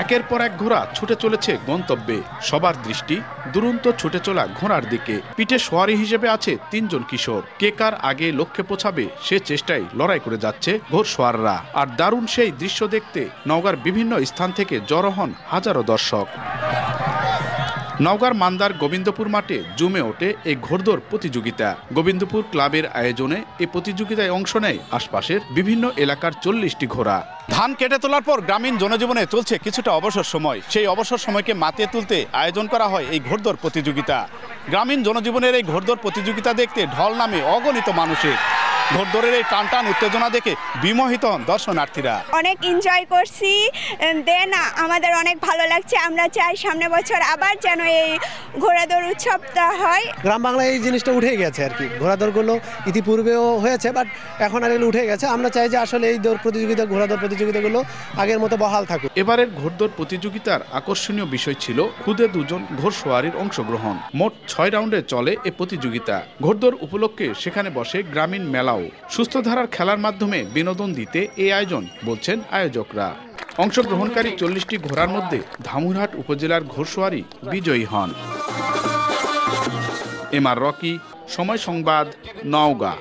একের পর এক ঘোড়া ছুটে চলেছে গন্তব্যে। সবার দৃষ্টি দুরন্ত ছুটে চলা ঘোড়ার দিকে। পিঠে সোয়ারি হিসেবে আছে ৩ জন কিশোর। কে কার আগে লক্ষ্যে পৌঁছাবে সে চেষ্টায় লড়াই করে যাচ্ছে ঘোড়সওয়াররা। আর দারুণ সেই দৃশ্য দেখতে নওগাঁর বিভিন্ন স্থান থেকে জড়ো হন হাজারো দর্শক। নওগাঁর মান্দার গোবিন্দপুর মাঠে জমে ওঠে এই ঘোড়দৌড় প্রতিযোগিতা। গোবিন্দপুর ক্লাবের আয়োজনে এই প্রতিযোগিতায় অংশ নেয় আশপাশের বিভিন্ন এলাকার ৪০টি ঘোড়া। ধান কেটে তোলার পর গ্রামীণ জনজীবনে চলছে কিছুটা অবসর সময়। সেই অবসর সময়কে মাতিয়ে তুলতে আয়োজন করা হয় এই ঘোড়দৌড় প্রতিযোগিতা। গ্রামীণ জনজীবনের এই ঘোড়দৌড় প্রতিযোগিতা দেখতে ঢল নামে অগণিত মানুষের। ঘোড়দৌড়ের এই টান উত্তেজনা দেখে বিমোহিত হন দর্শনার্থীরা। অনেক এনজয় করছি, দেন আমাদের অনেক ভালো লাগছে। আমরা চাই সামনে বছর আবার যেন এই ঘোড়াদৌড় উৎসবটা হয়। গ্রাম বাংলায় এই জিনিসটা উঠে গেছে আর কি। ঘোড়াদৌড়গুলো ইতিপূর্বেও হয়েছে, বাট এখন আর এগুলো উঠে গেছে। আমরা চাই যে আসলে এই দৌড় প্রতিযোগিতা, ঘোড়াদৌড় প্রতিযোগিতাগুলো আগের মতো বহাল থাকুক। এবারের ঘোড়দৌড় প্রতিযোগিতার আকর্ষণীয় বিষয় ছিল খুদে 2 জন ঘোড়সওয়ারির অংশগ্রহণ। মোট 6 রাউন্ডে চলে এ প্রতিযোগিতা। ঘোড়দৌড় উপলক্ষে সেখানে বসে গ্রামীণ মেলা। সুস্থ ধারার খেলার মাধ্যমে বিনোদন দিতে এই আয়োজন বলছেন আয়োজকরা। অংশগ্রহণকারী ৪০টি ঘোড়ার মধ্যে ধামুরহাট উপজেলার ঘোড়সওয়ারি বিজয়ী হন। এমআর রকি, সময় সংবাদ, নওগাঁ।